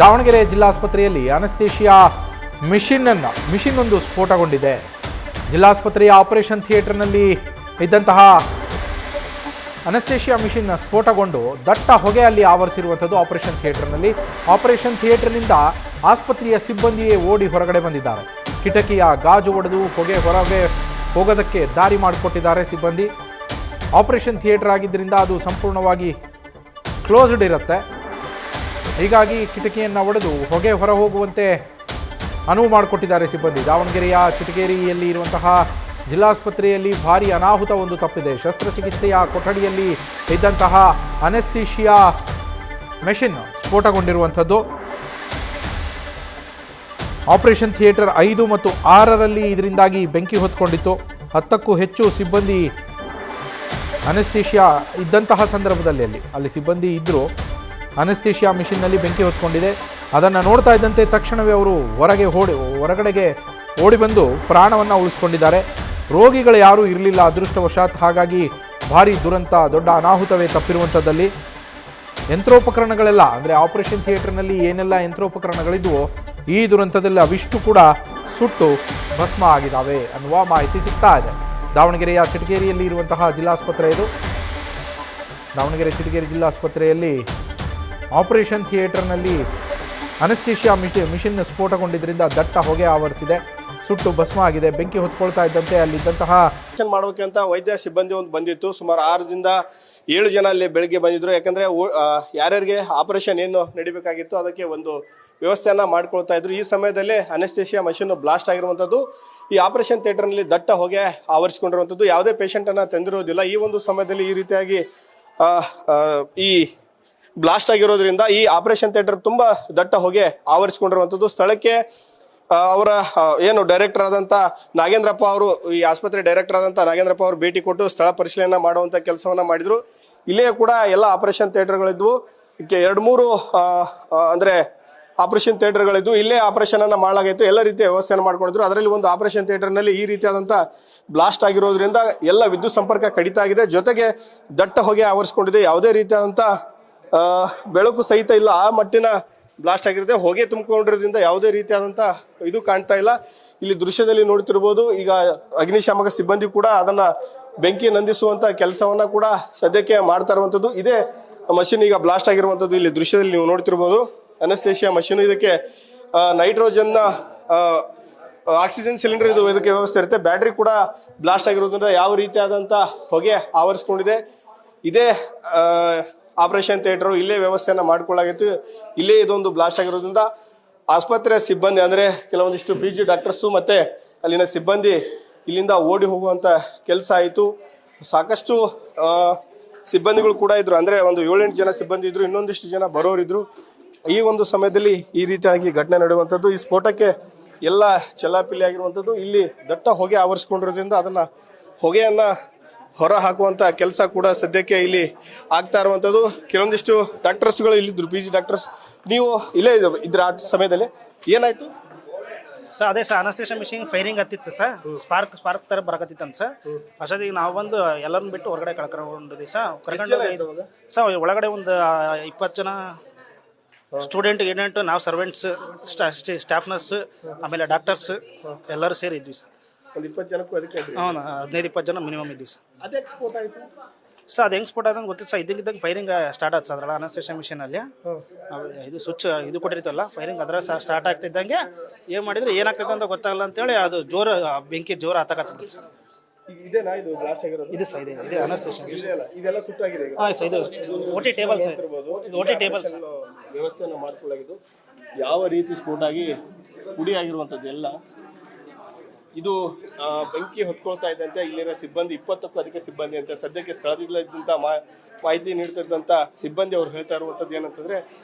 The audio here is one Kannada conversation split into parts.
ದಾವಣಗೆರೆ ಜಿಲ್ಲಾಸ್ಪತ್ರೆಯಲ್ಲಿ ಅನಸ್ತೇಶಿಯಾ ಮಿಷಿನ್ ಒಂದು ಸ್ಫೋಟಗೊಂಡಿದೆ. ಜಿಲ್ಲಾಸ್ಪತ್ರೆಯ ಆಪರೇಷನ್ ಥಿಯೇಟರ್ನಲ್ಲಿ ಇದ್ದಂತಹ ಅನಸ್ತೇಶಿಯಾ ಮಿಷಿನ್ ಸ್ಫೋಟಗೊಂಡು ದಟ್ಟ ಹೊಗೆ ಅಲ್ಲಿ ಆವರಿಸಿರುವಂಥದ್ದು ಆಪರೇಷನ್ ಥಿಯೇಟರ್ನಲ್ಲಿ. ಆಪರೇಷನ್ ಥಿಯೇಟರ್ನಿಂದ ಆಸ್ಪತ್ರೆಯ ಸಿಬ್ಬಂದಿಯೇ ಓಡಿ ಹೊರಗಡೆ ಬಂದಿದ್ದಾರೆ. ಕಿಟಕಿಯ ಗಾಜು ಒಡೆದು ಹೊಗೆ ಹೊರಗೆ ಹೋಗೋದಕ್ಕೆ ದಾರಿ ಮಾಡಿಕೊಟ್ಟಿದ್ದಾರೆ ಸಿಬ್ಬಂದಿ. ಆಪರೇಷನ್ ಥಿಯೇಟರ್ ಆಗಿದ್ದರಿಂದ ಅದು ಸಂಪೂರ್ಣವಾಗಿ ಕ್ಲೋಸ್ಡ್ ಇರುತ್ತೆ. ಹೀಗಾಗಿ ಕಿಟಕಿಯನ್ನು ಒಡೆದು ಹೊಗೆ ಹೊರ ಹೋಗುವಂತೆ ಅನುವು ಮಾಡಿಕೊಟ್ಟಿದ್ದಾರೆ ಸಿಬ್ಬಂದಿ. ದಾವಣಗೆರೆಯ ಚಿಟಗೇರಿಯಲ್ಲಿ ಇರುವಂತಹ ಜಿಲ್ಲಾಸ್ಪತ್ರೆಯಲ್ಲಿ ಭಾರೀ ಅನಾಹುತ ಒಂದು ತಪ್ಪಿದೆ. ಶಸ್ತ್ರಚಿಕಿತ್ಸೆಯ ಕೊಠಡಿಯಲ್ಲಿ ಇದ್ದಂತಹ ಅನೆಸ್ಥೀಶಿಯಾ ಮೆಷಿನ್ ಸ್ಫೋಟಗೊಂಡಿರುವಂಥದ್ದು. ಆಪರೇಷನ್ ಥಿಯೇಟರ್ 5 ಮತ್ತು 6ರಲ್ಲಿ ಇದರಿಂದಾಗಿ ಬೆಂಕಿ ಹೊತ್ಕೊಂಡಿತ್ತು. 10ಕ್ಕೂ ಹೆಚ್ಚು ಸಿಬ್ಬಂದಿ ಅನೆಸ್ಥೀಶಿಯಾ ಇದ್ದಂತಹ ಸಂದರ್ಭದಲ್ಲಿ ಅಲ್ಲಿ ಸಿಬ್ಬಂದಿ ಇದ್ದರು. ಅನೆಸ್ಥೀಶಿಯಾ ಮಿಷಿನ್ನಲ್ಲಿ ಬೆಂಕಿ ಹೊತ್ಕೊಂಡಿದೆ. ಅದನ್ನು ನೋಡ್ತಾ ಇದ್ದಂತೆ ತಕ್ಷಣವೇ ಅವರು ಹೊರಗಡೆಗೆ ಓಡಿ ಬಂದು ಪ್ರಾಣವನ್ನು ಉಳಿಸ್ಕೊಂಡಿದ್ದಾರೆ. ರೋಗಿಗಳು ಯಾರೂ ಇರಲಿಲ್ಲ ಅದೃಷ್ಟವಶಾತ್. ಹಾಗಾಗಿ ಭಾರಿ ದುರಂತ, ದೊಡ್ಡ ಅನಾಹುತವೇ ತಪ್ಪಿರುವಂಥದ್ದಲ್ಲಿ ಯಂತ್ರೋಪಕರಣಗಳೆಲ್ಲ ಅಂದರೆ ಆಪರೇಷನ್ ಥಿಯೇಟರ್ನಲ್ಲಿ ಏನೆಲ್ಲ ಯಂತ್ರೋಪಕರಣಗಳಿದ್ವೋ ಈ ದುರಂತದಲ್ಲಿ ಅವಿಷ್ಟು ಕೂಡ ಸುಟ್ಟು ಭಸ್ಮ ಆಗಿದ್ದಾವೆ ಅನ್ನುವ ಮಾಹಿತಿ ಸಿಗ್ತಾ ಇದೆ. ದಾವಣಗೆರೆಯ ಚಿಟಗೇರಿಯಲ್ಲಿ ಇರುವಂತಹ ಜಿಲ್ಲಾಸ್ಪತ್ರೆ ಇದು. ದಾವಣಗೆರೆ ಚಿಟಗೇರಿ ಜಿಲ್ಲಾಸ್ಪತ್ರೆಯಲ್ಲಿ ಆಪರೇಷನ್ ಥಿಯೇಟರ್ನಲ್ಲಿ ಅನಸ್ತೇಶಿಯಾ ಮಿಷಿನ್ ಸ್ಫೋಟಗೊಂಡಿದ್ದರಿಂದ ದಟ್ಟ ಹೊಗೆ ಆವರಿಸಿದೆ, ಸುಟ್ಟು ಭಸ್ಮ ಆಗಿದೆ. ಬೆಂಕಿ ಹೊತ್ಕೊಳ್ತಾ ಇದ್ದಂತೆ ಅಲ್ಲಿದ್ದಂತಹ ಮಾಡೋಕೆ ಅಂತ ವೈದ್ಯ ಸಿಬ್ಬಂದಿ ಒಂದು ಬಂದಿತ್ತು. ಸುಮಾರು 6ರಿಂದ 7 ಜನ ಅಲ್ಲಿ ಬೆಳಿಗ್ಗೆ ಬಂದಿದ್ರು. ಯಾಕಂದ್ರೆ ಯಾರ್ಯಾರಿಗೆ ಆಪರೇಷನ್ ಏನು ನಡಿಬೇಕಾಗಿತ್ತು ಅದಕ್ಕೆ ಒಂದು ವ್ಯವಸ್ಥೆಯನ್ನ ಮಾಡ್ಕೊಳ್ತಾ ಇದ್ರು. ಈ ಸಮಯದಲ್ಲಿ ಅನೆಸ್ಥೇಶಿಯಾ ಮಷಿನ್ ಬ್ಲಾಸ್ಟ್ ಆಗಿರುವಂತದ್ದು. ಈ ಆಪರೇಷನ್ ಥಿಯೇಟರ್ನಲ್ಲಿ ದಟ್ಟ ಹೊಗೆ ಆವರಿಸಿಕೊಂಡಿರುವಂತದ್ದು. ಯಾವುದೇ ಪೇಷಂಟ್ ಅನ್ನ ತಂದಿರೋದಿಲ್ಲ. ಈ ಒಂದು ಸಮಯದಲ್ಲಿ ಈ ರೀತಿಯಾಗಿ ಈ ಬ್ಲಾಸ್ಟ್ ಆಗಿರೋದ್ರಿಂದ ಈ ಆಪರೇಷನ್ ಥಿಯೇಟರ್ ತುಂಬಾ ದಟ್ಟ ಹೊಗೆ ಆವರಿಸಿಕೊಂಡಿರುವಂತದ್ದು. ಸ್ಥಳಕ್ಕೆ ಅವರ ಏನು ಡೈರೆಕ್ಟರ್ ಆದಂತ ನಾಗೇಂದ್ರಪ್ಪ ಅವರು, ಈ ಆಸ್ಪತ್ರೆ ಡೈರೆಕ್ಟರ್ ಆದಂತ ನಾಗೇಂದ್ರಪ್ಪ ಅವರು ಭೇಟಿ ಕೊಟ್ಟು ಸ್ಥಳ ಪರಿಶೀಲನೆ ಮಾಡುವಂತ ಕೆಲಸವನ್ನ ಮಾಡಿದ್ರು. ಇಲ್ಲೇ ಕೂಡ ಎಲ್ಲ ಆಪರೇಷನ್ ಥಿಯೇಟರ್ಗಳಿದ್ವು. 2-3 ಅಂದ್ರೆ ಆಪರೇಷನ್ ಥಿಯೇಟರ್ಗಳಿದ್ವು. ಇಲ್ಲೇ ಆಪರೇಷನ್ ಅನ್ನ ಮಾಡಲಾಗಿತ್ತು. ಎಲ್ಲ ರೀತಿಯ ವ್ಯವಸ್ಥೆಯನ್ನು ಮಾಡ್ಕೊಂಡಿದ್ರು. ಅದರಲ್ಲಿ ಒಂದು ಆಪರೇಷನ್ ಥಿಯೇಟರ್ ನಲ್ಲಿ ಈ ರೀತಿಯಾದಂತ ಬ್ಲಾಸ್ಟ್ ಆಗಿರೋದ್ರಿಂದ ಎಲ್ಲ ವಿದ್ಯುತ್ ಸಂಪರ್ಕ ಕಡಿತ ಆಗಿದೆ. ಜೊತೆಗೆ ದಟ್ಟ ಹೊಗೆ ಆವರಿಸಿಕೊಂಡಿದೆ. ಯಾವುದೇ ರೀತಿಯಾದಂತ ಬೆಳಕು ಸಹಿತ ಇಲ್ಲ. ಆ ಮಟ್ಟಿನ ಬ್ಲಾಸ್ಟ್ ಆಗಿರುತ್ತೆ. ಹೊಗೆ ತುಂಬಿಕೊಂಡಿರೋದ್ರಿಂದ ಯಾವುದೇ ರೀತಿಯಾದಂತ ಇದು ಕಾಣ್ತಾ ಇಲ್ಲ. ಇಲ್ಲಿ ದೃಶ್ಯದಲ್ಲಿ ನೋಡ್ತಿರ್ಬೋದು. ಈಗ ಅಗ್ನಿಶಾಮಕ ಸಿಬ್ಬಂದಿ ಕೂಡ ಅದನ್ನ ಬೆಂಕಿ ನಂದಿಸುವಂತ ಕೆಲಸವನ್ನ ಕೂಡ ಸದ್ಯಕ್ಕೆ ಮಾಡ್ತಾ ಇರುವಂತದ್ದು. ಇದೇ ಮಷಿನ್ ಈಗ ಬ್ಲಾಸ್ಟ್ ಆಗಿರುವಂತದ್ದು ಇಲ್ಲಿ ದೃಶ್ಯದಲ್ಲಿ ನೀವು ನೋಡ್ತಿರ್ಬೋದು. Anaesthesia machine. ಇದಕ್ಕೆ ನೈಟ್ರೋಜನ್ ಆಕ್ಸಿಜನ್ ಸಿಲಿಂಡರ್ ಇದು ಇದಕ್ಕೆ ವ್ಯವಸ್ಥೆ ಇರುತ್ತೆ. ಬ್ಯಾಟ್ರಿ ಕೂಡ ಬ್ಲಾಸ್ಟ್ ಆಗಿರೋದ್ರಿಂದ ಯಾವ ರೀತಿಯಾದಂತ ಹೊಗೆ ಆವರಿಸಿಕೊಂಡಿದೆ. ಇದೇ ಆಪರೇಷನ್ ಥಿಯೇಟರ್ ಇಲ್ಲೇ ವ್ಯವಸ್ಥೆಯನ್ನ ಮಾಡ್ಕೊಳ್ಳಾಗಿತ್ತು. ಇಲ್ಲೇ ಇದೊಂದು ಬ್ಲಾಸ್ಟ್ ಆಗಿರೋದ್ರಿಂದ ಆಸ್ಪತ್ರೆಯ ಸಿಬ್ಬಂದಿ ಅಂದ್ರೆ ಕೆಲವೊಂದಿಷ್ಟು PG ಡಾಕ್ಟರ್ಸು ಮತ್ತೆ ಅಲ್ಲಿನ ಸಿಬ್ಬಂದಿ ಇಲ್ಲಿಂದ ಓಡಿ ಹೋಗುವಂತ ಕೆಲಸ ಆಯಿತು. ಸಾಕಷ್ಟು ಸಿಬ್ಬಂದಿಗಳು ಕೂಡ ಇದ್ರು. ಅಂದ್ರೆ ಒಂದು 7-8 ಜನ ಸಿಬ್ಬಂದಿ ಇದ್ರು. ಇನ್ನೊಂದಿಷ್ಟು ಜನ ಬರೋರಿದ್ರು. ಈ ಒಂದು ಸಮಯದಲ್ಲಿ ಈ ರೀತಿಯಾಗಿ ಘಟನೆ ನಡೆಯುವಂಥದ್ದು. ಈ ಸ್ಫೋಟಕ್ಕೆ ಎಲ್ಲ ಚೆಲ್ಲಾಪಿಲ್ಲಿ ಆಗಿರುವಂಥದ್ದು. ಇಲ್ಲಿ ದಟ್ಟ ಹೊಗೆ ಆವರಿಸಿಕೊಂಡಿರೋದ್ರಿಂದ ಅದನ್ನ ಹೊಗೆಯನ್ನ ಹೊರ ಹಾಕುವಂತ ಕೆಲಸ ಕೂಡ ಸದ್ಯಕ್ಕೆ ಇಲ್ಲಿ ಆಗ್ತಾ ಇರುವಂತದ್ದು. ಕೆಲವೊಂದಿಷ್ಟು ಡಾಕ್ಟರ್ಸ್ಗಳು ಇಲ್ಲಿದ್ರು, PG ಡಾಕ್ಟರ್ಸ್. ನೀವು ಇಲ್ಲೇ ಇದ್ರ ಆ ಸಮಯದಲ್ಲಿ ಏನಾಯ್ತು ಸರ್? ಅದೇ ಸರ್, ಅನಸ್ತೇಶಿಯಾ ಮಿಷಿನ್ ಫೈರಿಂಗ್ ಹತ್ತಿತ್ತು ಸರ್. ಸ್ಪಾರ್ಕ್ ತರ ಬರಕತ್ತಿತ್ತಂತ ಸರ್. ಅಷ್ಟೊತ್ತಿಗೆ ನಾವು ಬಂದು ಎಲ್ಲರನ್ನ ಬಿಟ್ಟು ಹೊರಗಡೆ ಕಳ್ಕೊಂಡಿದ್ವಿ ಸರ್. ಸರ್ ಒಳಗಡೆ ಒಂದು 20 ಜನ ಸ್ಟೂಡೆಂಟ್, ಏಜೆಂಟ್, ನಾವು ಸರ್ವೆಂಟ್ಸ್, ಸ್ಟಾಫ್ ನರ್ಸ್, ಆಮೇಲೆ ಡಾಕ್ಟರ್ಸ್ ಎಲ್ಲರೂ ಸೇರಿ ಇದ್ವಿ ಸರ್. ಒಂದು 20 ಜನಕ್ಕೂ ಅದಕ್ಕೆ 15-20 ಜನ ಮಿನಿಮಮ್ ಇದ್ವಿ ಸರ್. ಅದೇ ಸ್ಫೋಟ ಆಯ್ತು ಸರ್. ಅದು ಹೆಂಗ್ ಸ್ಫೋಟ ಆದಂಗೆ ಗೊತ್ತಿಲ್ಲ ಸರ್. ಇದ್ದಂಗೆ ಫೈರಿಂಗ್ ಸ್ಟಾರ್ಟ್ ಆಯ್ತು ಸರ್. ಅದ್ರಲ್ಲ ಅನಸ್ತೇಶಿಯಾ ಮಿಷನ್ ಅಲ್ಲಿ ಇದು ಸ್ವಿಚ್ ಇದು ಕೊಟ್ಟಿರ್ತಲ್ಲ ಫೈರಿಂಗ್, ಅದ್ರ ಸ್ಟಾರ್ಟ್ ಆಗ್ತಿದ್ದಂಗೆ ಏನ್ ಮಾಡಿದ್ರೆ ಏನಾಗ್ತದೆ ಅಂತ ಗೊತ್ತಾಗಲ್ಲ ಅಂತೇಳಿ ಅದು ಜೋರು ಬೆಂಕಿ ಜೋರು ಹತ್ತಕತ್ತಿತ್ತು ಸರ್. ಇದೇನಾ ಇದು ಬ್ಲಾಸ್ಟ್ ಆಗಿರೋದು? ಇದು ಸರ್, ಇದೆ ಅನಸ್ತೇಶಿಯಾ. ಇದೆಲ್ಲ ಸುಟ್ಟಾಗಿದೆ. ಇದು OT ಟೇಬಲ್ ಸರ್. ಇದು OT ಟೇಬಲ್ ಸರ್. ವ್ಯವಸ್ಥೆಯನ್ನು ಮಾಡ್ಕೊಳ್ಳಾಗಿದ್ದು. ಯಾವ ರೀತಿ ಸ್ಫೋಟ ಆಗಿ ಪುಡಿ ಆಗಿರುವಂತದ್ದು ಎಲ್ಲ ಇದು ಬೆಂಕಿ ಹೊತ್ಕೊಳ್ತಾ ಇದ್ದಂತೆ ಇಲ್ಲಿನ ಸಿಬ್ಬಂದಿ 20ಕ್ಕೂ ಅಧಿಕ ಸಿಬ್ಬಂದಿ ಅಂತ ಸದ್ಯಕ್ಕೆ ಸ್ಥಳದಲ್ಲಿದ್ದಂತ ಮಾಹಿತಿ ನೀಡ್ತಿದ್ದಂತ ಸಿಬ್ಬಂದಿ ಅವ್ರು ಹೇಳ್ತಾ ಇರುವಂತದ್ದು ಏನಂತಂದ್ರೆ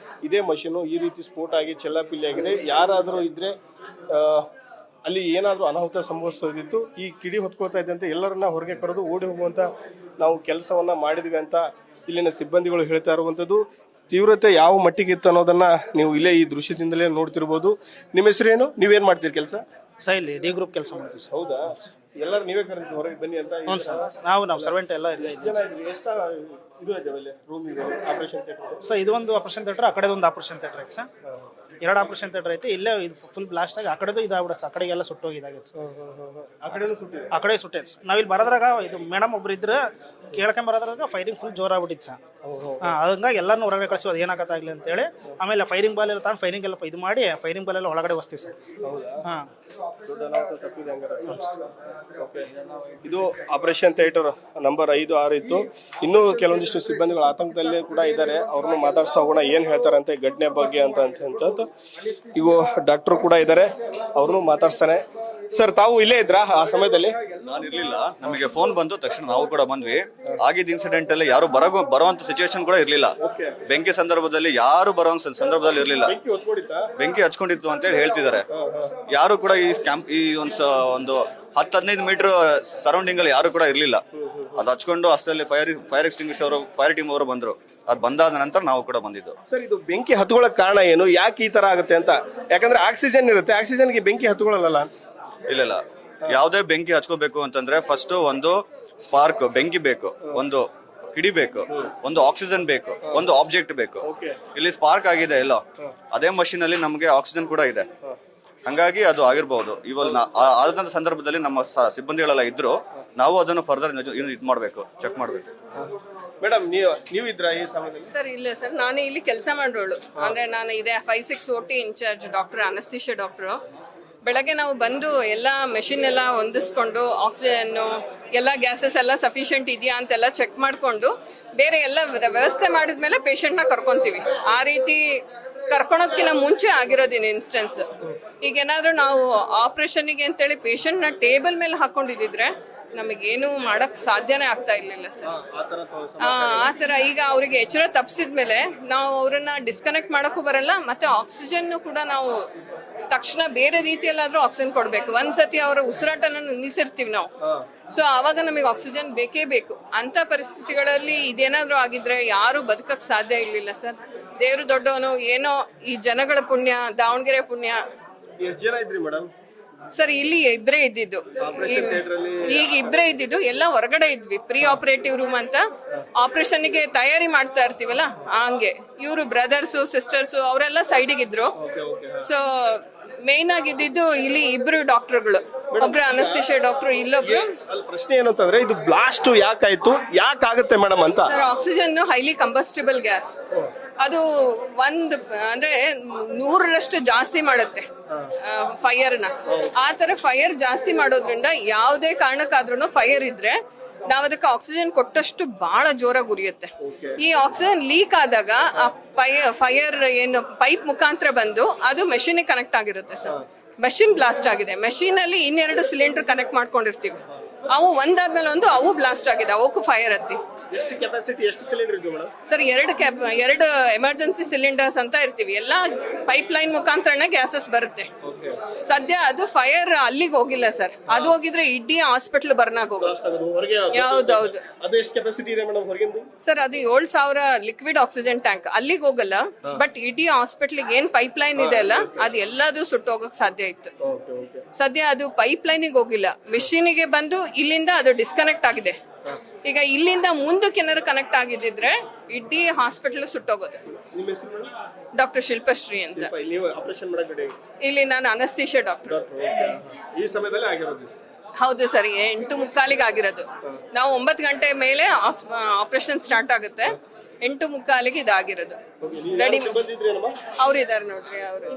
ಇದೇ ಮಷೀನು ಈ ರೀತಿ ಸ್ಫೋಟ ಆಗಿ ಚೆಲ್ಲಾಪಿಲ್ಲಿ ಆಗಿದೆ. ಯಾರಾದರೂ ಇದ್ರೆ ಅಲ್ಲಿ ಏನಾದರೂ ಅನಾಹುತ ಸಂಭವಿಸೋದಿತ್ತು. ಈ ಕಿಡಿ ಹೊತ್ಕೊಳ್ತಾ ಇದ್ದಂತೆ ಎಲ್ಲರನ್ನ ಹೊರಗೆ ಕರೆದು ಓಡಿ ಹೋಗುವಂತ ನಾವು ಕೆಲಸವನ್ನ ಮಾಡಿದ್ವಿ ಅಂತ ಇಲ್ಲಿನ ಸಿಬ್ಬಂದಿಗಳು ಹೇಳ್ತಾ ಇರುವಂತದ್ದು. ತೀವ್ರತೆ ಯಾವ ಮಟ್ಟಿಗೆ ಇತ್ತು ಅನ್ನೋದನ್ನ ನೀವು ಇಲ್ಲೇ ಈ ದೃಶ್ಯದಿಂದಲೇ ನೋಡ್ತಿರ್ಬೋದು. ನಿಮ್ಮ ಹೆಸರೇನು? ನೀವೇನ್ ಮಾಡ್ತೀರಿ ಕೆಲಸ? ಸರ್ ಇಲ್ಲಿ ಡಿ ಗ್ರೂಪ್ ಕೆಲಸ ಮಾಡ್ತೀವಿ ಸರ್. ಹೌದಾ? ಎಲ್ಲರೂ ನೀವೇ ಕರೆದು ಹೊರಗೆ ಬನ್ನಿ ಅಂತ? ಹ್ಞೂ ಸರ್, ನಾವು ಸರ್ವೆಂಟ್ ಎಲ್ಲ ಎಷ್ಟು ಇದು ಇದೆ ರೂಮ್ ಇದೆ ಆಪರೇಷನ್ ಥಿಯೇಟರ್? ಸರ್ ಇದು ಒಂದು ಆಪರೇಷನ್ ಥಿಯೇಟರ್, ಆ ಕಡೆ ಒಂದು ಆಪರೇಷನ್ ಥಿಯೇಟರ್ ಐತೆ ಸರ್. ಎರಡು ಆಪರೇಷನ್ ಥಿಯೇಟರ್ ಐತಿ, ಇಲ್ಲೇ ಇದು ಫುಲ್ ಬ್ಲಾಸ್ಟ್ ಆಗಿ ಆ ಕಡೆದು ಇದಾಗ್ಬಿಡ ಸರ್, ಆ ಕಡೆಗೆಲ್ಲ ಸುಟ್ಟೋಗಿದಾಗೈತೆ ಸರ್. ಆ ಕಡೆ ಸುಟ್ಟೈತೆ ಸರ್. ನಾವಿಲ್ಲಿ ಬರೋದ್ರಾಗ ಇದು ಮೇಡಮ್ ಒಬ್ರು ಇದ್ರೆ ಕೇಳ್ಕೊಂಬರೋದ್ರಾಗ ಫೈರಿಂಗ್ ಫುಲ್ ಜೋರಾಗ್ಬಿಟ್ಟಿತ್ತು ಸರ್. ಹಂಗಾಗಿ ಎಲ್ಲರನ್ನೂ ಹೊರಗಡೆ ಕಳಿಸೋದು ಏನಾಗತ್ತಾಗಲಿ ಅಂತೇಳಿ. ಆಮೇಲೆ ಫೈರಿಂಗ್ ಬಾಲ್ ಎಲ್ಲ ತಗೊಂಡು ಫೈರಿಂಗ್ ಎಲ್ಲ ಇದು ಮಾಡಿ ಫೈರಿಂಗ್ ಬಾಲ್ ಎಲ್ಲ ಒಳಗಡೆ ಬಸ್ತೀವಿ ಸರ್. ಹಾಂ, ಇದು ಆಪರೇಷನ್ ಥಿಯೇಟರ್ ನಂಬರ್ 5, 6 ಇತ್ತು. ಇನ್ನೂ ಕೆಲವೊಂದಿಷ್ಟು ಸಿಬ್ಬಂದಿಗಳು ಆತಂಕದಲ್ಲಿ ಕೂಡ ಇದ್ದಾರೆ. ಅವ್ರನ್ನು ಮಾತಾಡ್ಸ್ತಾ ಹೋಗೋಣ, ಏನ್ ಹೇಳ್ತಾರಂತೆ ಘಟನೆ ಬಗ್ಗೆ ಅಂತ. ಈಗ ಡಾಕ್ಟರ್ ಕೂಡ ಇದ್ದಾರೆ, ಅವ್ರನ್ನು ಮಾತಾಡ್ಸ್ತಾನೆ. ಸರ್, ತಾವು ಇಲ್ಲೇ ಇದ್ರಾ ಆ ಸಮಯದಲ್ಲಿ? ನಾನು ಇರ್ಲಿಲ್ಲ, ನಮಗೆ ಫೋನ್ ಬಂದು ತಕ್ಷಣ ನಾವು ಕೂಡ ಬಂದ್ವಿ. ಆಗಿದ್ದ ಇನ್ಸಿಡೆಂಟ್ ಅಲ್ಲಿ ಯಾರು ಬರುವಂತ ಸಿಚುವೇಶನ್ ಕೂಡ ಇರ್ಲಿಲ್ಲ. ಬೆಂಕಿ ಸಂದರ್ಭದಲ್ಲಿ ಯಾರು ಬರುವಂತ ಸಂದರ್ಭದಲ್ಲಿ ಇರ್ಲಿಲ್ಲ. ಬೆಂಕಿ ಹಚ್ಕೊಂಡಿತ್ತು ಅಂತ ಹೇಳಿ ಹೇಳ್ತಿದ್ದಾರೆ. ಯಾರು ಕೂಡ ಈ ಕ್ಯಾಂಪ್ ಈ ಒಂದು 10-15 ಮೀಟರ್ ಸರೌಂಡಿಂಗ್ ಅಲ್ಲಿ ಯಾರು ಕೂಡ ಇರ್ಲಿಲ್ಲ. ಅದು ಹಚ್ಕೊಂಡು ಅಷ್ಟರಲ್ಲಿ ಫೈರ್ ಎಕ್ಸ್ಟಿಂಗ್ವಿಷ್ ಅವರು, ಫೈರ್ ಟೀಮ್ ಅವರು ಬಂದ್ರು. ಅದು ಬಂದಾದ ನಂತರ ನಾವು ಕೂಡ ಬಂದಿದ್ದು. ಸರ್, ಇದು ಬೆಂಕಿ ಹತ್ಕೊಳ್ಳೋಕೆ ಕಾರಣ ಏನು, ಯಾಕೆ ಈ ತರ ಆಗುತ್ತೆ ಅಂತ? ಯಾಕಂದ್ರೆ ಆಕ್ಸಿಜನ್ ಇರುತ್ತೆ, ಆಕ್ಸಿಜನ್ಗೆ ಬೆಂಕಿ ಹತ್ಕೊಳ್ಳಲ್ಲ. ಇಲ್ಲ, ಯಾವುದೇ ಬೆಂಕಿ ಹಚ್ಕೋಬೇಕು ಅಂತಂದ್ರೆ ಫಸ್ಟ್ ಒಂದು ಸ್ಪಾರ್ಕ್ ಬೆಂಕಿ ಬೇಕು, ಒಂದು ಕಿಡಿ ಬೇಕು, ಒಂದು ಆಕ್ಸಿಜನ್ ಬೇಕು, ಒಂದು ಆಬ್ಜೆಕ್ಟ್ ಬೇಕು. ಇಲ್ಲಿ ಸ್ಪಾರ್ಕ್ ಆಗಿದೆ ಎಲ್ಲೋ, ಅದೇ ಮಷೀನ್ ಅಲ್ಲಿ ನಮಗೆ ಆಕ್ಸಿಜನ್ ಕೂಡ ಇದೆ. ಹಂಗಾಗಿ ಅದು ಆಗಿರ್ಬಹುದು. ಇವಾಗ ಆದಂತ ಸಂದರ್ಭದಲ್ಲಿ ನಮ್ಮ ಸಿಬ್ಬಂದಿಗಳೆಲ್ಲ ಇದ್ರು, ನಾವು ಅದನ್ನು ಫರ್ದರ್ ಇದು ಮಾಡ್ಬೇಕು, ಚೆಕ್ ಮಾಡ್ಬೇಕು. ಮೇಡಮ್, ನೀವು ಇದ್ರ ಈ ಸಮಯದಲ್ಲಿ? ಸರ್, ಇಲ್ಲ ಸರ್, ನಾನೇ ಇಲ್ಲಿ ಕೆಲಸ ಮಾಡೋಳು. ಅಂದ್ರೆ ನಾನು ಇದೆ 5-6 OT incharge doctor, anaesthesia doctor. ಬೆಳಗ್ಗೆ ನಾವು ಬಂದು ಎಲ್ಲ ಮೆಷಿನ್ ಎಲ್ಲ ಹೊಂದಿಸ್ಕೊಂಡು ಆಕ್ಸಿಜನ್ ಎಲ್ಲ ಗ್ಯಾಸಸ್ ಎಲ್ಲ ಸಫಿಷಿಯಂಟ್ ಇದೆಯಾ ಅಂತೆಲ್ಲ ಚೆಕ್ ಮಾಡಿಕೊಂಡು ಬೇರೆ ಎಲ್ಲ ವ್ಯವಸ್ಥೆ ಮಾಡಿದ್ಮೇಲೆ ಪೇಷಂಟ್ನ ಕರ್ಕೊಂತೀವಿ. ಆ ರೀತಿ ಕರ್ಕೊಳೋದಕ್ಕಿಂತ ಮುಂಚೆ ಆಗಿರೋದಿನ ಇನ್ಸ್ಟೆನ್ಸ್. ಈಗೇನಾದ್ರೂ ನಾವು ಆಪರೇಷನ್ಗೆ ಅಂತೇಳಿ ಪೇಷಂಟ್ನ ಟೇಬಲ್ ಮೇಲೆ ಹಾಕೊಂಡಿದ್ರೆ ನಮಗೇನು ಮಾಡಕ್ ಸಾಧ್ಯನೇ ಆಗ್ತಾ ಇರ್ಲಿಲ್ಲ ಸರ್. ಆ ತರ ಈಗ ಅವರಿಗೆ ಎಚ್ಚರ ತಪ್ಪಿಸಿದ್ಮೇಲೆ ನಾವು ಅವ್ರನ್ನ ಡಿಸ್ಕನೆಕ್ಟ್ ಮಾಡಕ್ಕೂ ಬರಲ್ಲ, ಮತ್ತೆ ಆಕ್ಸಿಜನ್ ಕೂಡ ನಾವು ತಕ್ಷಣ ಬೇರೆ ರೀತಿಯಲ್ಲಾದ್ರೂ ಆಕ್ಸಿಜನ್ ಕೊಡ್ಬೇಕು. ಒಂದ್ಸತಿ ಅವರ ಉಸಿರಾಟನ ನಿಲ್ಸಿರ್ತೀವಿ ನಾವು, ಸೊ ಆವಾಗ ನಮಗೆ ಆಕ್ಸಿಜನ್ ಬೇಕೇ ಬೇಕು. ಅಂತ ಪರಿಸ್ಥಿತಿಗಳಲ್ಲಿ ಇದೇನಾದ್ರೂ ಆಗಿದ್ರೆ ಯಾರು ಬದುಕಕ್ ಸಾಧ್ಯ ಇರ್ಲಿಲ್ಲ ಸರ್. ದೇವ್ರು ದೊಡ್ಡವನು, ಏನೋ ಈ ಜನಗಳ ಪುಣ್ಯ, ದಾವಣಗೆರೆ ಪುಣ್ಯ. ಎಷ್ಟು ಜನ ಇದ್ರಿ ಮೇಡಮ್? ಸರ್, ಇಲ್ಲಿ ಇಬ್ಬರೇ ಇದ್ದಿದ್ದು. ಈಗ ಇಬ್ಬರೇ ಇದ್ದಿದ್ದು, ಎಲ್ಲ ಹೊರಗಡೆ ಇದ್ವಿ. ಪ್ರೀ ಆಪರೇಟಿವ್ ರೂಮ್ ಅಂತ ಆಪರೇಷನ್ಗೆ ತಯಾರಿ ಮಾಡ್ತಾ ಇರ್ತೀವಲ್ಲ, ಹಂಗೆ ಇವರು ಬ್ರದರ್ಸು ಸಿಸ್ಟರ್ಸು ಅವರೆಲ್ಲ ಸೈಡಿಗೆ ಇದ್ರು. ಸೊ ಮೇನ್ ಆಗಿದ್ದು ಇಲ್ಲಿ ಇಬ್ರು ಡಾಕ್ಟರ್ಗಳು, ಒಬ್ರು ಅನಸ್ತೇಶಿಯಾ ಡಾಕ್ಟರ್, ಇಲ್ಲೊಬ್ರು. ಅಲ್ಲಿ ಪ್ರಶ್ನೆ ಏನಂತಂದ್ರೆ, ಇದು ಬ್ಲಾಸ್ಟ್ ಯಾಕಾಯ್ತು, ಯಾಕಾಗುತ್ತೆ ಮೇಡಮ್ ಅಂತ. Oxygen highly combustible gas. ಅದು ಅಂದ್ರೆ 100ರಷ್ಟು ಜಾಸ್ತಿ ಮಾಡುತ್ತೆ ಫೈರ್ನ. ಆ ತರ ಫೈರ್ ಜಾಸ್ತಿ ಮಾಡೋದ್ರಿಂದ ಯಾವುದೇ ಕಾರಣಕ್ಕಾದ್ರೂ ಫೈರ್ ಇದ್ರೆ ನಾವ್ ಅದಕ್ಕೆ ಆಕ್ಸಿಜನ್ ಕೊಟ್ಟಷ್ಟು ಬಹಳ ಜೋರಾಗಿ ಉರಿಯುತ್ತೆ. ಈ ಆಕ್ಸಿಜನ್ ಲೀಕ್ ಆದಾಗ ಆ ಫೈರ್ ಏನು ಪೈಪ್ ಮುಖಾಂತರ ಬಂದು ಅದು ಮೆಷಿನ್ ಕನೆಕ್ಟ್ ಆಗಿರುತ್ತೆ ಸರ್. ಮೆಷಿನ್ ಬ್ಲಾಸ್ಟ್ ಆಗಿದೆ. ಮೆಷಿನ್ ಅಲ್ಲಿ 2 ಸಿಲಿಂಡರ್ ಕನೆಕ್ಟ್ ಮಾಡ್ಕೊಂಡಿರ್ತೀವಿ. ಅವು ಒಂದಾದ್ಮೇಲೆ ಒಂದು ಅವು ಬ್ಲಾಸ್ಟ್ ಆಗಿದೆ, ಅವಕ್ಕೂ ಫೈರ್ ಹತ್ತಿ. ಎಷ್ಟು ಕೆಪಾಸಿಟಿ, ಎಷ್ಟು ಸಿಲಿಂಡರ್ ಇದೆ ಮೇಡಮ್? ಸರ್, 2 ಎಮರ್ಜೆನ್ಸಿ ಸಿಲಿಂಡರ್ಸ್ ಅಂತ ಇರ್ತೀವಿ. ಎಲ್ಲ ಪೈಪ್ ಲೈನ್ ಮುಖಾಂತರನೇ ಗ್ಯಾಸಸ್ ಬರುತ್ತೆ. ಸದ್ಯ ಅದು ಫೈರ್ ಅಲ್ಲಿಗೆ ಹೋಗಿಲ್ಲ ಸರ್. ಅದು ಹೋಗಿದ್ರೆ ಇಡೀ ಹಾಸ್ಪಿಟಲ್ ಬರ್ನಾಗ ಹೋಗೋದು. ಯಾವ್ದೌದು. ಅದು ಎಷ್ಟು ಕೆಪಾಸಿಟಿ ಇದೆ ಮೇಡಮ್ ಹೊರಗಿಂದ? ಸರ್, ಅದು 7,000 ಲಿಕ್ವಿಡ್ ಆಕ್ಸಿಜನ್ ಟ್ಯಾಂಕ್. ಅಲ್ಲಿಗೆ ಹೋಗಲ್ಲ, ಬಟ್ ಇಡೀ ಹಾಸ್ಪಿಟಲ್ ಏನ್ ಪೈಪ್ ಲೈನ್ ಇದೆ ಅಲ್ಲ, ಅದು ಎಲ್ಲದೂ ಸುಟ್ಟೋಗಕ್ ಸಾಧ್ಯ ಇತ್ತು. ಸದ್ಯ ಅದು ಪೈಪ್ ಲೈನಿಗೆ ಹೋಗಿಲ್ಲ, ಮೆಷಿನಿಗೆ ಬಂದು ಇಲ್ಲಿಂದ ಅದು ಡಿಸ್ಕನೆಕ್ಟ್ ಆಗಿದೆ. ಈಗ ಇಲ್ಲಿಂದ ಮುಂದಕ್ಕೆ ಏನಾದ್ರು ಕನೆಕ್ಟ್ ಆಗಿದ್ದಿದ್ರೆ ಇಡೀ ಹಾಸ್ಪಿಟಲ್ ಸುಟ್ಟೋಗೋದು. ಡಾಕ್ಟರ್ ಶಿಲ್ಪಶ್ರೀ ಅಂತ. ಇಲ್ಲಿ ನಾನು ಅನಸ್ತೇಶಿಯಾ ಡಾಕ್ಟರ್. ಈ ಸಮಯದಲ್ಲಿ ಆಗಿರೋದು? ಹೌದು ಸರ್, 8:45 ಆಗಿರೋದು. ನಾವು 9 ಗಂಟೆ ಮೇಲೆ ಆಪರೇಷನ್ ಸ್ಟಾರ್ಟ್ ಆಗುತ್ತೆ. 8:45 ಇದಾಗಿರೋದು. ರೆಡಿ ಅವ್ರಿದ್ದಾರೆ ನೋಡ್ರಿ, ಅವರು.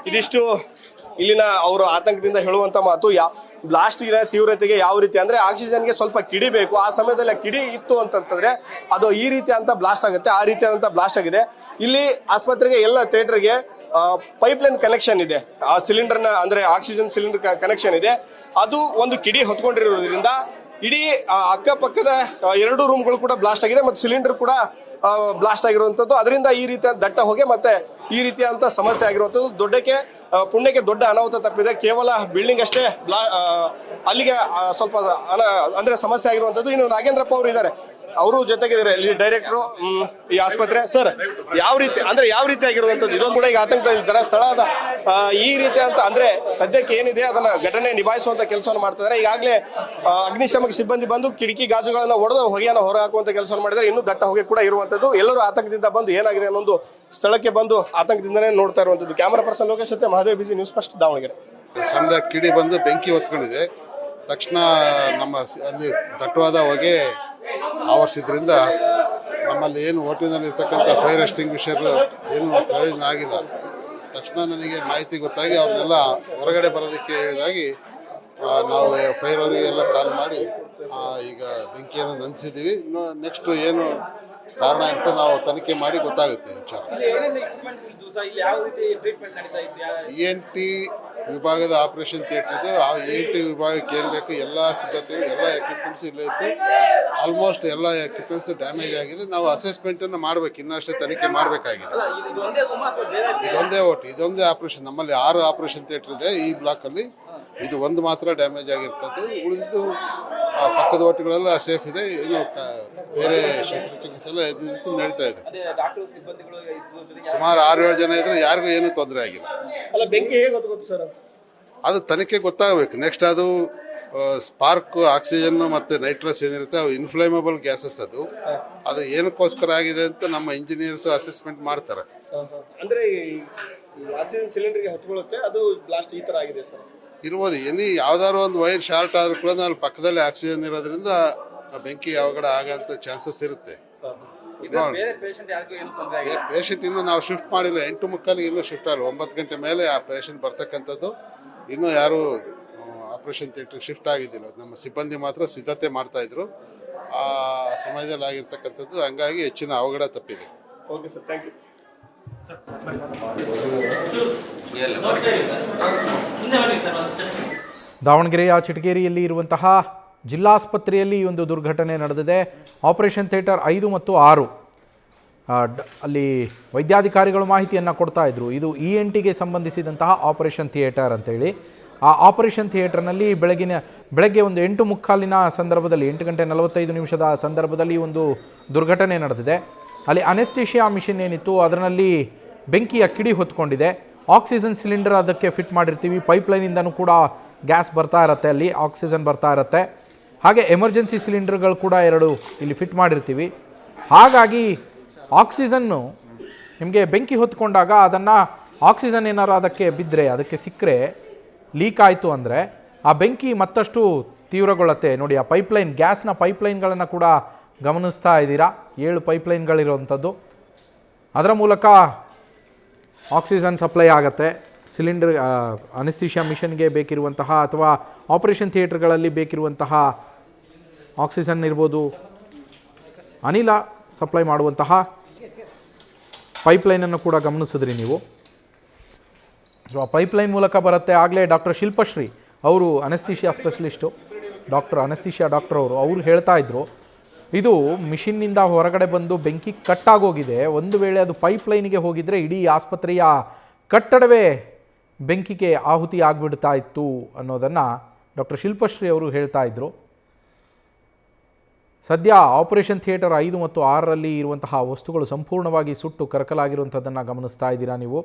ಇದಿಷ್ಟು ಇಲ್ಲಿನ ಅವರು ಆತಂಕದಿಂದ ಹೇಳುವಂತ ಮಾತು. ಬ್ಲಾಸ್ಟ್ ತೀವ್ರತೆಗೆ ಯಾವ ರೀತಿ ಅಂದ್ರೆ, ಆಕ್ಸಿಜನ್ಗೆ ಸ್ವಲ್ಪ ಕಿಡಿ ಬೇಕು. ಆ ಸಮಯದಲ್ಲಿ ಕಿಡಿ ಇತ್ತು ಅಂತಂದ್ರೆ ಅದು ಈ ರೀತಿ ಅಂತ ಬ್ಲಾಸ್ಟ್ ಆಗುತ್ತೆ. ಆ ರೀತಿಯಾದಂತ ಬ್ಲಾಸ್ಟ್ ಆಗಿದೆ. ಇಲ್ಲಿ ಆಸ್ಪತ್ರೆಗೆ ಎಲ್ಲ ಥಿಯೇಟರ್ಗೆ ಪೈಪ್ ಲೈನ್ ಕನೆಕ್ಷನ್ ಇದೆ. ಆ ಸಿಲಿಂಡರ್ನ ಅಂದ್ರೆ ಆಕ್ಸಿಜನ್ ಸಿಲಿಂಡರ್ ಕನೆಕ್ಷನ್ ಇದೆ. ಅದು ಒಂದು ಕಿಡಿ ಹೊತ್ಕೊಂಡಿರೋದ್ರಿಂದ ಇಡೀ ಅಕ್ಕಪಕ್ಕದ 2 ರೂಮ್ಗಳು ಕೂಡ ಬ್ಲಾಸ್ಟ್ ಆಗಿದೆ ಮತ್ತು ಸಿಲಿಂಡರ್ ಕೂಡ ಬ್ಲಾಸ್ಟ್ ಆಗಿರುವಂತದ್ದು. ಅದರಿಂದ ಈ ರೀತಿಯ ದಟ್ಟ ಹೊಗೆ ಮತ್ತೆ ಈ ರೀತಿಯಾದಂತ ಸಮಸ್ಯೆ ಆಗಿರುವಂತದ್ದು. ಪುಣ್ಯಕ್ಕೆ ದೊಡ್ಡ ಅನಾಹುತ ತಪ್ಪಿದೆ. ಕೇವಲ ಬಿಲ್ಡಿಂಗ್ ಅಷ್ಟೇ ಅಲ್ಲಿಗೆ ಸ್ವಲ್ಪ ಅಂದ್ರೆ ಸಮಸ್ಯೆ ಆಗಿರುವಂತದ್ದು. ಇನ್ನು ನಾಗೇಂದ್ರಪ್ಪ ಅವರು ಇದ್ದಾರೆ. ಅವರು ಜೊತೆಗಿದ್ದಾರೆ ಇಲ್ಲಿ ಡೈರೆಕ್ಟ್ರು ಈ ಆಸ್ಪತ್ರೆ. ಸರ್, ಯಾವ ರೀತಿ ಆಗಿರುವಂತದ್ದು ಇದೊಂದು ಕೂಡ ಈಗ ಆತಂಕದಲ್ಲಿದ್ದಾರೆ. ಸ್ಥಳದ ಈ ರೀತಿ ಅಂತ ಅಂದ್ರೆ ಸದ್ಯಕ್ಕೆ ಏನಿದೆ ಅದನ್ನ ಘಟನೆ ನಿಭಾಯಿಸುವಂತ ಕೆಲಸವನ್ನು ಮಾಡ್ತಿದ್ದಾರೆ. ಈಗಾಗಲೇ ಅಗ್ನಿಶಾಮಕ ಸಿಬ್ಬಂದಿ ಬಂದು ಕಿಟಕಿ ಗಾಜುಗಳನ್ನ ಒಡೆದು ಹೊಗೆಯನ್ನು ಹೊರ ಹಾಕುವಂತ ಕೆಲಸವನ್ನು ಮಾಡಿದ್ದಾರೆ. ಇನ್ನೂ ದಟ್ಟ ಹೊಗೆ ಕೂಡ ಇರುವಂತದ್ದು. ಎಲ್ಲರೂ ಆತಂಕದಿಂದ ಬಂದು ಏನಾಗಿದೆ ಅನ್ನೊಂದು ಸ್ಥಳಕ್ಕೆ ಬಂದು ಆತಂಕದಿಂದನೇ ನೋಡ್ತಾ ಇರುವಂತದ್ದು. ಕ್ಯಾಮರಾ ಪರ್ಸನ್ ಲೋಕೇಶ್ ಜೊತೆ ಮಹಾದೇವ್ ಬಿಸಿ, ನ್ಯೂಸ್ ಫಸ್ಟ್, ದಾವಣಗೆರೆ. ಸಣ್ಣದ ಕಿಡಿ ಬಂದು ಬೆಂಕಿ ಹೊತ್ಕೊಂಡಿದೆ. ತಕ್ಷಣ ನಮ್ಮ ಅಲ್ಲಿ ದಟ್ಟವಾದ ಹೊಗೆ ಆವರಿಸಿದ್ರಿಂದ ನಮ್ಮಲ್ಲಿ ಏನು ಹೋಟೆಲ್ನಲ್ಲಿ ಇರ್ತಕ್ಕಂಥ ಫೈರ್ ಎಕ್ಸ್ಟಿಂಗ್ವಿಷರ್ ಏನು ಪ್ರಯೋಜನ ಆಗಿಲ್ಲ. ತಕ್ಷಣ ನನಗೆ ಮಾಹಿತಿ ಗೊತ್ತಾಗಿ ಅವ್ರನ್ನೆಲ್ಲ ಹೊರಗಡೆ ಬರೋದಕ್ಕೆ ಹೇಳಿದಾಗಿ ನಾವು ಫೈರ್ ಅವರಿಗೆಲ್ಲ ಕಾಲ್ ಮಾಡಿ ಈಗ ಬೆಂಕಿಯನ್ನು ನಂದಿಸಿದ್ದೀವಿ. ಇನ್ನು ನೆಕ್ಸ್ಟ್ ಏನು ಕಾರಣ ಅಂತ ನಾವು ತನಿಖೆ ಮಾಡಿ ಗೊತ್ತಾಗುತ್ತೆ ವಿಚಾರ. ENT ವಿಭಾಗದ ಆಪರೇಷನ್ ಥಿಯೇಟರ್ ಇದೆ. ಆ ENT ವಿಭಾಗಕ್ಕೆ ಏನ್ ಬೇಕು ಎಲ್ಲ ಸಿದ್ಧತೆಗಳು, ಎಲ್ಲ ಎಕ್ವಿಪ್ಮೆಂಟ್ಸ್ ಇಲ್ಲೇ ಇತ್ತು. ಆಲ್ಮೋಸ್ಟ್ ಎಲ್ಲ ಎಕ್ವಿಪ್ಮೆಂಟ್ಸ್ ಡ್ಯಾಮೇಜ್ ಆಗಿದೆ. ನಾವು ಅಸೆಸ್ಮೆಂಟ್ ಅನ್ನು ಮಾಡ್ಬೇಕು, ಇನ್ನಷ್ಟೇ ತನಿಖೆ ಮಾಡಬೇಕಾಗಿದೆ. ಇದೊಂದೇ ಆಪರೇಷನ್. ನಮ್ಮಲ್ಲಿ 6 ಆಪರೇಷನ್ ಥಿಯೇಟರ್ ಇದೆ ಈ ಬ್ಲಾಕ್ ಅಲ್ಲಿ. ಇದು ಒಂದು ಮಾತ್ರ ಡ್ಯಾಮೇಜ್ ಆಗಿರ್ತದೆ. ಉಳಿದಿದ್ದು ಪಕ್ಕದ ಓಟುಗಳೆಲ್ಲ ಸೇಫ್ ಇದೆ. ಏನು ಬೇರೆ ಶಸ್ತ್ರಚಿಕಿತ್ಸೆ ಎಲ್ಲ ನಡೀತಾ ಇದೆ. ಸುಮಾರು 6-7 ಜನ ಇದ್ರೆ ಯಾರಿಗೂ ಏನು ತೊಂದರೆ ಆಗಿಲ್ಲ. ಬೆಂಕಿ ಹೇಗೆ ಗೊತ್ತು ಸರ್? ಅದು ತನಿಖೆ ಗೊತ್ತಾಗಬೇಕು. ನೆಕ್ಸ್ಟ್ ಅದು ಸ್ಪಾರ್ಕ್, ಆಕ್ಸಿಜನ್ ಮತ್ತೆ ನೈಟ್ರಸ್ ಏನಿರುತ್ತೆ ಅವು ಇನ್ಫ್ಲೇಮಬಲ್ ಗ್ಯಾಸಸ್. ಅದು ಏನಕ್ಕೋಸ್ಕರ ಆಗಿದೆ ಅಂತ ನಮ್ಮ ಇಂಜಿನಿಯರ್ಸ್ ಅಸೆಸ್ಮೆಂಟ್ ಮಾಡ್ತಾರೆ. ಅಂದ್ರೆ ಆಕ್ಸಿಜನ್ ಸಿಲಿಂಡರ್ಗೆ ಹತ್ಕೊಳ್ಳುತ್ತೆ, ಅದು ಬ್ಲಾಸ್ಟ್ ಈ ತರ ಆಗಿದೆ ಸರ್. ಇರ್ಬೋದು. ಯಾವ್ದಾದ್ರು ಒಂದು ವೈರ್ ಶಾರ್ಟ್ ಆದ್ರೂ ಕೂಡ ಅಲ್ಲಿ ಪಕ್ಕದಲ್ಲಿ ಆಕ್ಸಿಜನ್ ಇರೋದ್ರಿಂದ ಬೆಂಕಿ ಯಾವಾಗಡೆ ಆಗಂತ ಚಾನ್ಸಸ್ ಇರುತ್ತೆ. ಪೇಷಂಟ್ ಇನ್ನು ನಾವು ಶಿಫ್ಟ್ ಮಾಡಿಲ್ಲ. 8:30 ಇನ್ನೂ ಶಿಫ್ಟ್ ಆಗಲ್ಲ. 9 ಗಂಟೆ ಮೇಲೆ ಆ ಪೇಷಂಟ್ ಬರ್ತಕ್ಕಂಥದ್ದು. ಇನ್ನೂ ಯಾರು ಆಪರೇಷನ್ ಥಿಯೇಟರ್ ಶಿಫ್ಟ್ ಆಗಿದ್ದಿಲ್ಲ. ನಮ್ಮ ಸಿಬ್ಬಂದಿ ಮಾತ್ರ ಸಿದ್ಧತೆ ಮಾಡ್ತಾ ಇದ್ರು. ಆ ಸಮಯದಲ್ಲಿ ಆಗಿರ್ತಕ್ಕಂಥದ್ದು. ಹಂಗಾಗಿ ಹೆಚ್ಚಿನ ಅವಘಡ ತಪ್ಪಿದೆ. Okay sir, thank you. ದಾವಣಗೆರೆಯ ಚಿಟಗೇರಿಯಲ್ಲಿ ಇರುವಂತಹ ಜಿಲ್ಲಾಸ್ಪತ್ರೆಯಲ್ಲಿ ಈ ಒಂದು ದುರ್ಘಟನೆ ನಡೆದಿದೆ. ಆಪರೇಷನ್ ಥಿಯೇಟರ್ 5 ಮತ್ತು 6 ಅಲ್ಲಿ ವೈದ್ಯಾಧಿಕಾರಿಗಳು ಮಾಹಿತಿಯನ್ನು ಕೊಡ್ತಾ ಇದ್ರು. ಇದು ENTಗೆ ಸಂಬಂಧಿಸಿದಂತಹ ಆಪರೇಷನ್ ಥಿಯೇಟರ್ ಅಂತೇಳಿ. ಆ ಆಪರೇಷನ್ ಥಿಯೇಟರ್ನಲ್ಲಿ ಬೆಳಗ್ಗೆ ಒಂದು 8:45 ಸಂದರ್ಭದಲ್ಲಿ 8:45 ಸಂದರ್ಭದಲ್ಲಿ ಒಂದು ದುರ್ಘಟನೆ ನಡೆದಿದೆ. ಅಲ್ಲಿ ಅನೆಸ್ಥೇಷಿಯಾ ಮಿಷಿನ್ ಏನಿತ್ತು ಅದರಲ್ಲಿ ಬೆಂಕಿಯ ಕಿಡಿ ಹೊತ್ಕೊಂಡಿದೆ. ಆಕ್ಸಿಜನ್ ಸಿಲಿಂಡರ್ ಅದಕ್ಕೆ ಫಿಟ್ ಮಾಡಿರ್ತೀವಿ. ಪೈಪ್ಲೈನಿಂದನೂ ಕೂಡ ಗ್ಯಾಸ್ ಬರ್ತಾ ಇರುತ್ತೆ, ಅಲ್ಲಿ ಆಕ್ಸಿಜನ್ ಬರ್ತಾ ಇರುತ್ತೆ. ಹಾಗೆ ಎಮರ್ಜೆನ್ಸಿ ಸಿಲಿಂಡರ್ಗಳು ಕೂಡ 2 ಇಲ್ಲಿ ಫಿಟ್ ಮಾಡಿರ್ತೀವಿ. ಹಾಗಾಗಿ ಆಕ್ಸಿಜನ್ನು ನಿಮಗೆ ಬೆಂಕಿ ಹೊತ್ಕೊಂಡಾಗ ಅದನ್ನು ಆಕ್ಸಿಜನ್ ಏನಾರು ಅದಕ್ಕೆ ಬಿದ್ದರೆ, ಅದಕ್ಕೆ ಸಿಕ್ಕರೆ, ಲೀಕ್ ಆಯಿತು ಅಂದರೆ ಆ ಬೆಂಕಿ ಮತ್ತಷ್ಟು ತೀವ್ರಗೊಳ್ಳುತ್ತೆ. ನೋಡಿ, ಆ ಪೈಪ್ಲೈನ್, ಗ್ಯಾಸ್ನ ಪೈಪ್ಲೈನ್ಗಳನ್ನು ಕೂಡ ಗಮನಿಸ್ತಾ ಇದ್ದೀರಾ. 7 ಪೈಪ್ಲೈನ್ಗಳಿರುವಂಥದ್ದು. ಅದರ ಮೂಲಕ ಆಕ್ಸಿಜನ್ ಸಪ್ಲೈ ಆಗುತ್ತೆ. ಸಿಲಿಂಡರ್ ಅನೆಸ್ಥೀಷಿಯಾ ಮಿಷನ್ಗೆ ಬೇಕಿರುವಂತಹ ಅಥವಾ ಆಪರೇಷನ್ ಥಿಯೇಟರ್ಗಳಲ್ಲಿ ಬೇಕಿರುವಂತಹ ಆಕ್ಸಿಜನ್ ಇರ್ಬೋದು, ಅನಿಲ ಸಪ್ಲೈ ಮಾಡುವಂತಹ ಪೈಪ್ಲೈನನ್ನು ಕೂಡ ಗಮನಿಸಿದ್ರಿ ನೀವು. ಆ ಪೈಪ್ಲೈನ್ ಮೂಲಕ ಬರುತ್ತೆ. ಆಗಲೇ ಡಾಕ್ಟರ್ ಶಿಲ್ಪಶ್ರೀ ಅವರು ಅನೆಸ್ಥೀಷಿಯಾ ಸ್ಪೆಷಲಿಸ್ಟು, ಅನೆಸ್ಥೀಷಿಯಾ ಡಾಕ್ಟರ್ ಅವರು ಹೇಳ್ತಾ ಇದ್ರು, ಇದು ಮಿಷಿನ್ನಿಂದ ಹೊರಗಡೆ ಬಂದು ಬೆಂಕಿ ಕಟ್ಟಾಗೋಗಿದೆ. ಒಂದು ವೇಳೆ ಅದು ಪೈಪ್ಲೈನಿಗೆ ಹೋಗಿದ್ರೆ ಇಡೀ ಆಸ್ಪತ್ರೆಯ ಕಟ್ಟಡವೇ ಬೆಂಕಿಗೆ ಆಹುತಿ ಆಗಿಬಿಡ್ತಾ ಇತ್ತು ಅನ್ನೋದನ್ನು ಡಾಕ್ಟರ್ ಶಿಲ್ಪಶ್ರೀ ಅವರು ಹೇಳ್ತಾ ಇದ್ರು. ಸದ್ಯ ಆಪರೇಷನ್ ಥಿಯೇಟರ್ 5 ಮತ್ತು 6ರಲ್ಲಿ ಇರುವಂತಹ ವಸ್ತುಗಳು ಸಂಪೂರ್ಣವಾಗಿ ಸುಟ್ಟು ಕರಕಲಾಗಿರುವಂಥದ್ದನ್ನು ಗಮನಿಸ್ತಾ ಇದ್ದೀರಾ ನೀವು.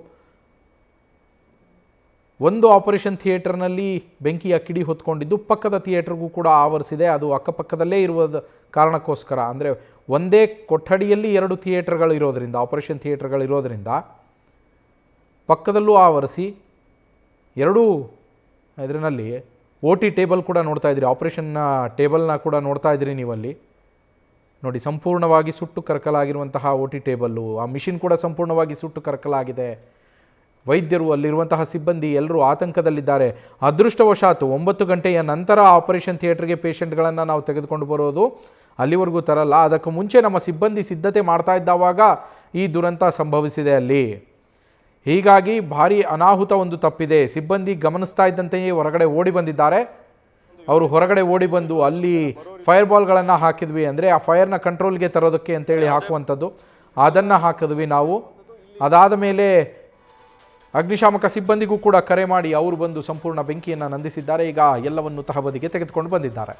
ಒಂದು ಆಪರೇಷನ್ ಥಿಯೇಟರ್ನಲ್ಲಿ ಬೆಂಕಿಯ ಕಿಡಿ ಹೊತ್ಕೊಂಡಿದ್ದು ಪಕ್ಕದ ಥಿಯೇಟರ್ಗೂ ಕೂಡ ಆವರಿಸಿದೆ. ಅದು ಅಕ್ಕಪಕ್ಕದಲ್ಲೇ ಇರುವ ಕಾರಣಕ್ಕೋಸ್ಕರ, ಅಂದರೆ ಒಂದೇ ಕೊಠಡಿಯಲ್ಲಿ 2 ಥಿಯೇಟರ್ಗಳು ಇರೋದರಿಂದ, ಆಪರೇಷನ್ ಥಿಯೇಟರ್ಗಳು ಇರೋದರಿಂದ ಪಕ್ಕದಲ್ಲೂ ಆವರಿಸಿ 2 ಇದರಲ್ಲಿ OT ಟೇಬಲ್ ಕೂಡ ನೋಡ್ತಾ ಇದ್ದೀರಿ. ಆಪರೇಷನ್ ಟೇಬಲ್ನ ಕೂಡ ನೋಡ್ತಾ ಇದ್ದೀರಿ ನೀವಲ್ಲಿ. ನೋಡಿ, ಸಂಪೂರ್ಣವಾಗಿ ಸುಟ್ಟು ಕರಕಲಾಗಿರುವಂತಹ OT ಟೇಬಲ್ಲು, ಆ ಮಿಷಿನ್ ಕೂಡ ಸಂಪೂರ್ಣವಾಗಿ ಸುಟ್ಟು ಕರಕಲಾಗಿದೆ. ವೈದ್ಯರು, ಅಲ್ಲಿರುವಂತಹ ಸಿಬ್ಬಂದಿ ಎಲ್ಲರೂ ಆತಂಕದಲ್ಲಿದ್ದಾರೆ. ಅದೃಷ್ಟವಶಾತ್ 9 ಗಂಟೆಯ ನಂತರ ಆಪರೇಷನ್ ಥಿಯೇಟರ್ಗೆ ಪೇಷಂಟ್ಗಳನ್ನು ನಾವು ತೆಗೆದುಕೊಂಡು ಬರೋದು, ಅಲ್ಲಿವರೆಗೂ ತರಲ್ಲ. ಅದಕ್ಕೂ ಮುಂಚೆ ನಮ್ಮ ಸಿಬ್ಬಂದಿ ಸಿದ್ಧತೆ ಮಾಡ್ತಾ ಇದ್ದಾವಾಗ ಈ ದುರಂತ ಸಂಭವಿಸಿದೆ ಅಲ್ಲಿ. ಹೀಗಾಗಿ ಭಾರಿ ಅನಾಹುತ ಒಂದು ತಪ್ಪಿದೆ. ಸಿಬ್ಬಂದಿ ಗಮನಿಸ್ತಾ ಇದ್ದಂತೆಯೇ ಹೊರಗಡೆ ಓಡಿ ಬಂದಿದ್ದಾರೆ. ಅವರು ಹೊರಗಡೆ ಓಡಿ ಬಂದು ಅಲ್ಲಿ ಫೈರ್ ಬಾಲ್ಗಳನ್ನು ಹಾಕಿದ್ವಿ, ಅಂದರೆ ಆ ಫೈರ್ನ ಕಂಟ್ರೋಲ್ಗೆ ತರೋದಕ್ಕೆ ಅಂತೇಳಿ ಹಾಕುವಂಥದ್ದು, ಅದನ್ನು ಹಾಕಿದ್ವಿ ನಾವು. ಅದಾದ ಮೇಲೆ ಅಗ್ನಿಶಾಮಕ ಸಿಬ್ಬಂದಿಗೂ ಕೂಡ ಕರೆ ಮಾಡಿ ಅವರು ಬಂದು ಸಂಪೂರ್ಣ ಬೆಂಕಿಯನ್ನು ನಂದಿಸಿದ್ದಾರೆ. ಈಗ ಎಲ್ಲವನ್ನು ತಹಬದಿಗೆ ತೆಗೆದುಕೊಂಡು ಬಂದಿದ್ದಾರೆ.